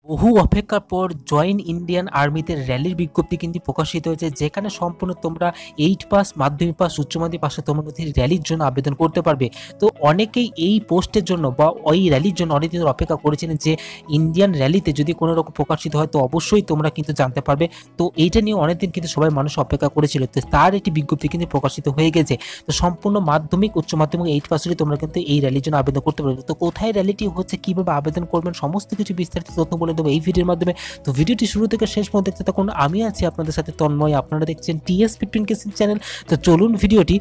বহু অপেক্ষার পর জয়েন ইন্ডিয়ান আর্মিতে র্যালির বিজ্ঞপ্তি কিন্তু প্রকাশিত হয়েছে, যেখানে সম্পূর্ণ তোমরা 8 পাস, মাধ্যমিক পাস, উচ্চ মাধ্যমিক পাশে তোমরা কিন্তু র্যালির জন্য আবেদন করতে পারবে। তো অনেকেই এই পোস্টের জন্য বা ওই র্যালির জন্য অনেকদিন অপেক্ষা করেছিলেন যে ইন্ডিয়ান র্যালিতে যদি কোনো রকম প্রকাশিত হয় তো অবশ্যই তোমরা কিন্তু জানতে পারবে। তো এইটা নিয়ে অনেকদিন কিন্তু সবাই মানুষ অপেক্ষা করেছিল, তো তার একটি বিজ্ঞপ্তি কিন্তু প্রকাশিত হয়ে গেছে। তো সম্পূর্ণ মাধ্যমিক, উচ্চ মাধ্যমিক 8 পাসেরই তোমরা কিন্তু এই র্যালির জন্য আবেদন করতে পারবে। তো কোথায় র্যালিটি হচ্ছে, কিভাবে আবেদন করবেন, সমস্ত কিছু বিস্তারিত তথ্য বলে দেবো এই ভিডিওর মাধ্যমে। তো ভিডিওটি শুরু থেকে শেষ পর্যন্ত দেখতে থাকুন। আমি আছি আপনাদের সাথে তন্ময়, আপনারা দেখছেন TS15 কেসিং চ্যানেল। তো চলুন ভিডিওটি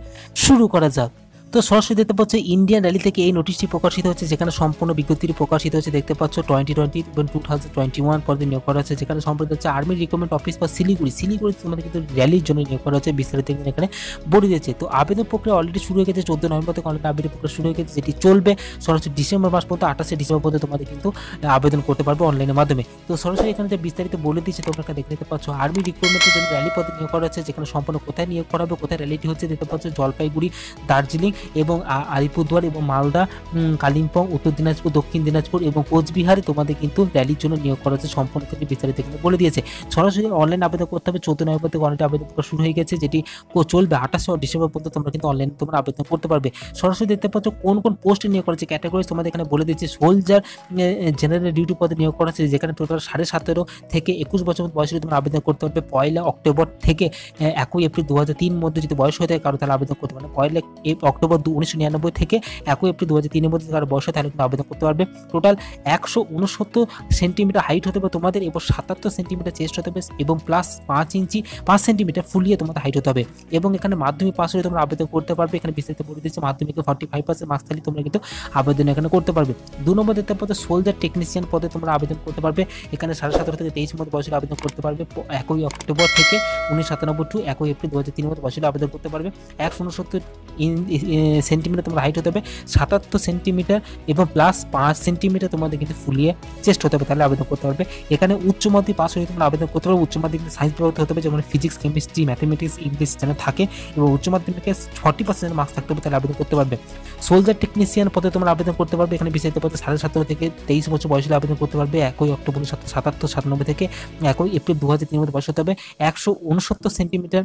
শুরু করা যাক। তো সরাসরি দেখতে পাচ্ছ ইন্ডিয়ান র্যালি থেকে এই নোটিশটি প্রকাশিত হচ্ছে, যেখানে সম্পূর্ণ বিজ্ঞপ্তিটি প্রকাশিত হচ্ছে। দেখতে পাচ্ছ 2020 এবং 2021 পদে নিয়োগ করা হচ্ছে, যেখানে সম্পর্কিত হচ্ছে আর্মি রিক্রুটমেন্ট অফিস বা শিলিগুড়ি তোমাদের কিন্তু র্যালির জন্য নিয়োগ করা হচ্ছে। বিস্তারিত এখানে বলে দিয়েছে। তো আবেদন প্রক্রিয়া অলরেডি শুরু হয়ে গেছে, 14 নভেম্বর থেকে অনলাইন আবেদন প্রক্রিয়া শুরু হয়ে গেছে, যেটি চলবে সরাসরি ডিসেম্বর মাস পর্যন্ত। 28 ডিসেম্বর পর্যন্ত তোমাদের কিন্তু আবেদন করতে পারবে অনলাইনের মাধ্যমে। তো সরাসরি এখানে যে বিস্তারিত বলে দিয়েছে তোমরা দেখতে পাচ্ছ, আর্মি রিক্রুটমেন্টের জন্য র্যালি পদে নিয়োগ করা হচ্ছে, যেখানে সম্পূর্ণ কোথায় নিয়োগ করা হবে, কোথায় র্যালিটি হচ্ছে দেখতে পাচ্ছ, জলপাইগুড়ি, দার্জিলিং এবং আলিপুরদুয়ার এবং মালদা, কালিম্পং, উত্তর দিনাজপুর, দক্ষিণ দিনাজপুর এবং কোচবিহারে তোমাদের কিন্তু র্যালির জন্য নিয়োগ করা হচ্ছে। সম্পূর্ণ ক্ষেত্রে বিস্তারিত এখানে বলে দিয়েছে। সরাসরি অনলাইন আবেদন করতে হবে। 14 নভেম্বর থেকে অনলাইন আবেদন করা শুরু হয়ে গেছে, যেটি চলবে 28 ডিসেম্বর পর্যন্ত। তোমরা কিন্তু অনলাইনে তোমরা আবেদন করতে পারবে। সরাসরি দেখতে পাচ্ছ কোন কোন পোস্টে নিয়োগ করা হচ্ছে, ক্যাটাগরি তোমাদের এখানে বলে দিচ্ছে। সোলজার জেনারেল ডিউটি পদে নিয়োগ করা হচ্ছে, যেখানে টোটাল 17.5 থেকে 21 বছর বয়সে তোমরা আবেদন করতে পারবে। 1 অক্টোবর থেকে 1 এপ্রিল 2003 মধ্যে যদি বয়স হয়ে থাকে কারো, তাহলে আবেদন করতে পারবে। 1 অক্টোবর 1999 থেকে 1 এপ্রিল 2003 মধ্যে কারো বয়স হয় তাহলে কিন্তু আবেদন করতে পারবে। টোটাল 169 সেন্টিমিটার হাইট হতে হবে তোমাদের এবং 77 সেন্টিমিটার চেস্ট হতে হবে এবং প্লাস 5 সেন্টিমিটার ফুলিয়ে তোমাদের হাইট হতে হবে। এবং এখানে মাধ্যমিক পাস হলে তোমরা আবেদন করতে পারবে। এখানে বিস্তারিত বলে দিচ্ছে, মাধ্যমিকে 45% মার্কস থাকলে তোমরা কিন্তু আবেদন এখানে করতে পারবে। 2 নম্বর দেখতে পাচ্ছ সোলজার টেকনিশিয়ান পদে তোমরা আবেদন করতে পারবে। এখানে 17.5 থেকে 23 মধ্যে বয়সে আবেদন করতে পারবে। 1 অক্টোবর থেকে 1997 টু 1 এপ্রিল 2003 মধ্যে বয়সে আবেদন করতে পারবে। 169 সেন্টিমিটার তোমরা হাইট হতে হবে, 77 সেন্টিমিটার এবং প্লাস 5 সেন্টিমিটার তোমাদের কিন্তু ফুলিয়ে চেস্ট হতে হবে, তাহলে আবেদন করতে পারবে। এখানে উচ্চ মাধ্যমিক পাস হয়ে তোমরা আবেদন করতে পারবে। উচ্চ মাধ্যমিক সায়েন্স বিভাগ হতে হবে, যেমন ফিজিক্স, কেমিস্ট্রি, ম্যাথমেটিক্স, ইংলিশ যেন থাকে এবং উচ্চ মাধ্যমিকে 40% মার্কস থাকতে হবে, তাহলে আবেদন করতে পারবে। সোলজার টেকনিশিয়ান পদে তোমরা আবেদন করতে পারবে। এখানে বিস্তারিত পদে 17.5 থেকে 23 বছর বয়সে আবেদন করতে পারবে। 1 অক্টোবর 97 থেকে 1 এপ্রিল 2003 মধ্যে বয়স হতে হবে। 169 সেন্টিমিটার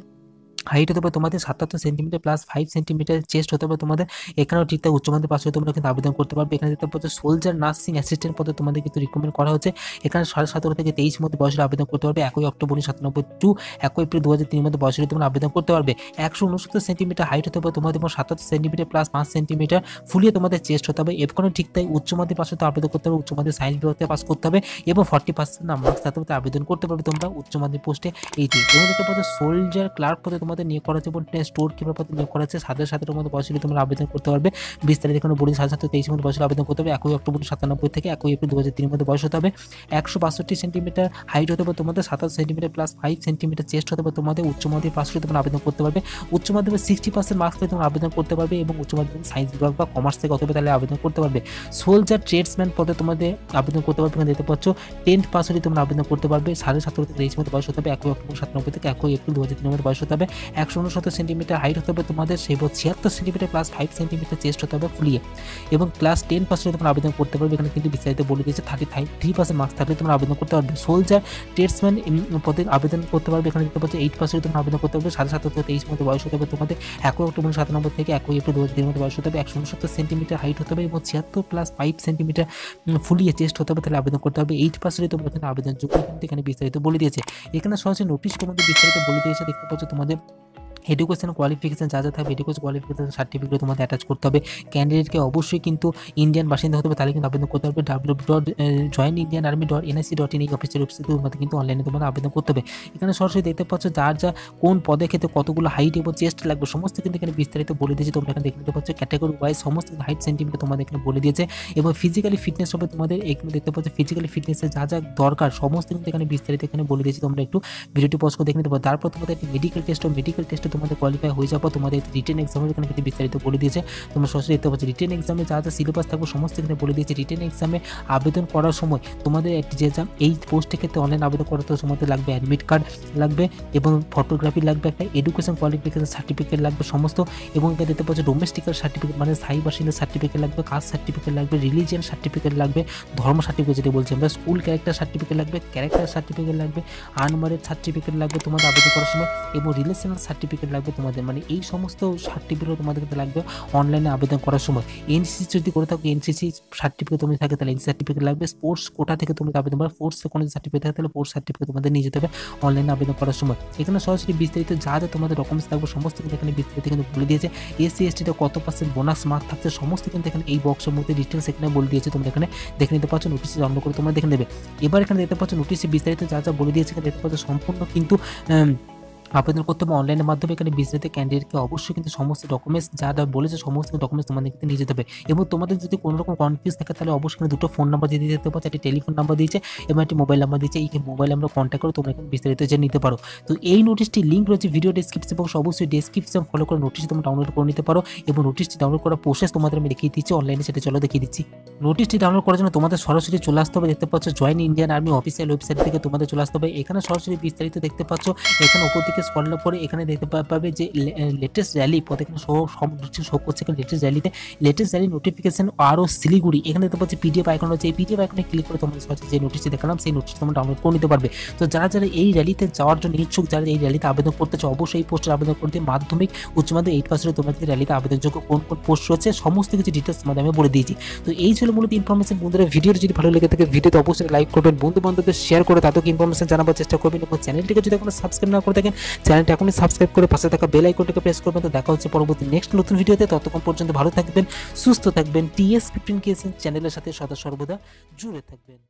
হাইট হতে পারে তোমাদের, 77 সেন্টিমিটার প্লাস 5 সেন্টিমিটার চেস্ট হতে পারে তোমাদের। এখানেও ঠিকঠাক উচ্চ মাধ্যমিক পাস হয়ে তোমরা কিন্তু আবেদন করতে পারবে। এখানে দেখতে পাচ্ছ সোলজার নার্সিং অ্যাসিস্ট্যান্ট পদে তোমাদের কিন্তু রিকমেন্ড করা হচ্ছে। এখানে 17.5 থেকে 23 মধ্যে বয়সের আবেদন করতে পারবে। 1 অক্টোবর 97 টু 1 এপ্রিল 2003 মধ্যে বয়সের তোমরা আবেদন করতে পারবে। 169 সেন্টিমিটার হাইট হতে পারে তোমাদের এবং 77 সেন্টিমিটার প্লাস 5 সেন্টিমিটার ফুলিয়ে তোমাদের চেস্ট হতে হবে। এখানেও ঠিকঠাক উচ্চ মাধ্যমিক পাস হতে আবেদন করতে হবে। উচ্চ মাধ্যমিক সায়েন্স বিভাগ থেকে পাস করতে হবে এবং 40% মার্কস থাকতে হবে, আবেদন করতে পারবে তোমরা উচ্চ মাধ্যমিক পোস্টে এইটি। এবং দেখতে পাচ্ছ সোলজার ক্লার্ক পদে তোমাদের নিয়োগ করা হচ্ছে এবং স্টোর কিপার পদে নিয়োগ করা হচ্ছে। 17 মধ্যে বয়সে তোমরা আবেদন করতে পারবে। বিস্তারিত এখানে বলি, 17 23 মধ্যে বয়সে আবেদন করতে হবে। 1 অক্টোবর 97 থেকে 1 এপ্রিল 2003 মধ্যে বয়স হতে হবে। 162 সেন্টিমিটার হাইট হতে হবে তোমাদের, 27 সেন্টিমিটার প্লাস 5 সেন্টিমিটার চেস্ট হতে হবে তোমাদের। উচ্চ মাধ্যমিক পাস হলে তোমরা আবেদন করতে পারবে। উচ্চ মাধ্যমিক 60% মার্কস পেয়ে তোমরা আবেদন করতে পারবে এবং উচ্চ মাধ্যমিক সায়েন্স বিভাগ বা কমার্স থেকে অথবা তাহলে আবেদন করতে পারবে। সোলজার ট্রেডসম্যান পদে তোমাদের আবেদন করতে পারবে। এখানে দেখতে পাচ্ছ 10th পাস হলে তোমরা আবেদন করতে পারবে। 17.5 থেকে 23 মধ্যে বয়স হতে হবে। 1 অক্টোবর 97 থেকে 1 এপ্রিল 2003 মধ্যে বয়স হতে হবে। 169 সেন্টিমিটার হাইট হতে হবে তোমাদের, সেই 76 সেন্টিমিটার প্লাস 5 সেন্টিমিটার চেস্ট হতে হবে ফুলিয়ে এবং ক্লাস 10 পাস হলে তোমরা আবেদন করতে পারবে। এখানে কিন্তু বিস্তারিত বলে দিয়েছে 33% মার্কস থাকলে তোমরা আবেদন করতে পারবে। সোলজার ট্রেডসম্যান পদে আবেদন করতে পারবে। এখানে দেখতে পাচ্ছ 8 পাস হলে তোমরা আবেদন করতে পারবে। 17.5 থেকে 23 মধ্যে বয়স হতে হবে তোমাদের। 1 অক্টোবর 97 থেকে 1 এপ্রিল 2003 মধ্যে বয়স হতে হবে। 169 সেন্টিমিটার হাইট হতে হবে এবং 76 প্লাস 5 সেন্টিমিটার ফুলিয়ে চেস্ট হতে হবে, তাহলে আবেদন করতে হবে। 8 পাস হলে তোমরা এখানে আবেদন যোগ্য, কিন্তু এখানে বিস্তারিত বলে দিয়েছে। এখানে সরাসরি নোটিশ তোমাদের বিস্তারিত বলে দিয়েছে। দেখতে পাচ্ছ তোমাদের এডুকেশন কোয়ালিফিকেশন যা থাকবে, এডুকেশন কোয়ালিফিকেশন সার্টিফিকেট তোমাদের অ্যাটাচ করতে হবে। ক্যান্ডিডেটকে অবশ্যই কিন্তু ইন্ডিয়ান বাসিন্দা হতে হবে, তাহলে কিন্তু আবেদন করতে হবে। www.joinindianarmy.nic.in এই অফিসের ওয়েবসাইটে তোমাদের কিন্তু অনলাইনে তোমাদের আবেদন করতে হবে। এখানে সরাসরি দেখতে পাচ্ছ যার যা কোন পদে ক্ষেত্রে কতগুলো হাইট এবং চেস্ট লাগবে সমস্ত কিন্তু এখানে বিস্তারিত বলে দিয়েছে। তোমরা এখানে দেখতে পাচ্ছ ক্যাটাগরি ওয়াইজ সমস্ত হাইট সেন্টিমিটার তোমাদের এখানে বলে দিয়েছে এবং ফিজিক্যালি ফিটনেস হবে তোমাদের। এখানে দেখতে পাচ্ছ ফিজিক্যালি ফিটনেসের যা যা দরকার সমস্ত কিন্তু এখানে বিস্তারিত এখানে বলে দিয়েছে। তোমরা একটু ভিডিওটি পজ করে দেখে নিতে পারো। তারপর তোমাদের একটি মেডিকেল টেস্ট তোমাদের কোয়ালিফাই হয়ে যাবো তোমাদের রিটেন এক্সামের এখানে কিন্তু বিস্তারিত বলে দিয়েছে। তোমরা সরাসরি দেখতে পাচ্ছ রিটেন এক্সামে যা যা সিলেবাস থাকবে সমস্ত এখানে বলে দিয়েছে। রিটেন এক্সামে আবেদন করার সময় তোমাদের একটি যে এই পোস্টের ক্ষেত্রে অনলাইন আবেদন করার সময় লাগবে অ্যাডমিট কার্ড লাগবে এবং ফটোগ্রাফি লাগবে, একটা এডুকেশন কোয়ালিফিকেশন সার্টিফিকেট লাগবে সমস্ত, এবং এখানে দেখতে পাচ্ছ ডোমেস্টিক্যাল সার্টিফিকেট মানে স্থায়ী বাসিন্দা সার্টিফিকেট লাগবে, কাস্ট সার্টিফিকেট লাগবে, রিলিজিয়ান সার্টিফিকেট লাগবে, ধর্ম সার্টিফিকেট যেটা বলছি আমরা, স্কুল ক্যারেক্টার সার্টিফিকেট লাগবে, ক্যারেক্টার সার্টিফিকেট লাগবে, আনম্যারিড সার্টিফিকেট লাগবে তোমাদের আবেদন করার সময়, এবং রিলেশনাল সার্টিফিকেট লাগবে তোমাদের, মানে এই সমস্ত সার্টিফিকেট তোমাদের লাগবে অনলাইনে আবেদন করার সময়। এনসিসি যদি করে থাকো এনসিসি সার্টিফিকেট তুমি থাকে তাহলে এনসিসি সার্টিফিকেট লাগবে, স্পোর্টস কোটা থেকে তুমি আবেদন করো, স্পোর্টসে কোনো সার্টিফিকেট থাকে তাহলে স্পোর্টস সার্টিফিকেট তোমাদের নিয়ে যেতে হবে অনলাইনে আবেদন করার সময়। এখানে সরাসরি বিস্তারিত যা যা তোমাদের ডকুমেন্টস থাকবে সমস্ত কিন্তু এখানে বিস্তারিত কিন্তু বলে দিয়েছে। এসসি এসটিতে কত পার্সেন্ট বোনাস মার্ক থাকছে সমস্ত কিন্তু এখানে এই বক্সের মধ্যে ডিটেলস এখানে বলে দিয়েছে। তোমরা এখানে দেখে নিতে পারছো, নোটিশ ডাউনলোড করে তোমরা দেখে নেবে। এবার এখানে দেখতে পাচ্ছ নোটিশে বিস্তারিত যা যা বলে দিয়েছে এখানে দেখতে পাচ্ছ সম্পূর্ণ কিন্তু আবেদন করতে হবে অনলাইনের মাধ্যমে। এখানে বিস্তারিত ক্যান্ডিডেটকে অবশ্যই কিন্তু সমস্ত ডকুমেন্টস যা যা বলেছে সমস্ত ডকুমেন্টস তোমাদের কিন্তু নিয়ে যেতে হবে। এবং তোমাদের যদি কোনো রকম কনফিউজ থাকে তাহলে অবশ্যই দুটো ফোন নাম্বার দিয়ে দিতে পারছো, একটি টেলিফোন নাম্বার দিয়েছে এবং একটি মোবাইল নাম্বার দিয়েছে। এই মোবাইলে আমরা কন্ট্যাক্ট করে তোমরা কিন্তু বিস্তারিত জেনে নিতে পারো। তো এই নোটিশটি লিঙ্ক রয়েছে ভিডিও ডেসক্রিপশন বক্স, অবশ্যই ডেসক্রিপশন ফলো করে নোটিশ তোমরা ডাউনলোড করে নিতে পারো। এবং নোটিশটি ডাউনলোড করার প্রসেস তোমাদের আমি দেখিয়ে দিচ্ছি অনলাইনে, সেটা চলো দেখিয়ে দিচ্ছি। নোটিশটি ডাউনলোড করার জন্য তোমাদের সরাসরি চলে আসতে হবে, দেখতে পাচ্ছ join Indian army official website থেকে তোমাদের চলে আসতে হবে। এখানে সরাসরি বিস্তারিত দেখতে পাচ্ছ, এখানে উপর দিকে স্ক্রল করে এখানে দেখতে পাবে যে লেটেস্ট র্যালি পথে এখানে শো করছে। লেটেস্ট র্যালি নোটিফিকেশন আরও শিলিগুড়ি, এখানে দেখতে পাচ্ছি পিডিএফ আইকন রয়েছে, এই পিডিএফ আইকনে ক্লিক করে তোমরা সরাসরি যে নোটিশটি দেখালাম সেই নোটিশ তোমরা ডাউনলোড করে নিতে পারবে। তো যারা যারা এই র্যালিতে যাওয়ার জন্য ইচ্ছুক, যারা এই র্যালিতে আবেদন করতে চাও অবশ্যই এই পোস্টের আবেদন করতে। মাধ্যমিক উচ্চ মাধ্যমিক 8 পাসের তোমরা কিন্তু র্যালিতে আবেদনযোগ্য কোন কোন পোস্ট রয়েছে সমস্ত কিছু ডিটেলস তোমাদের আমি বলে দিয়েছি। তো এই ছিল মূলত ইনফরমেশন। বন্ধুরা ভিডিওটি যদি ভালো লেগে থাকে ভিডিওতে অবশ্যই লাইক করবেন, বন্ধু বান্ধবদের শেয়ার করে তাদেরকে ইনফরমেশন জানাবার চেষ্টা করবেন, এবং চ্যানেলটিকে যদি এখনো সাবস্ক্রাইব না করে থাকেন চ্যানেলটি এখনই সাবস্ক্রাইব করে পাশে থাকা বেল আইকনটাকে প্রেস করবেন। তো দেখা হচ্ছে পরবর্তী নেক্সট নতুন ভিডিওতে, ততক্ষণ পর্যন্ত ভালো থাকবেন, সুস্থ থাকবেন, TS15KSN চ্যানেলের সাথে সদা সর্বদা জুড়ে থাকবেন।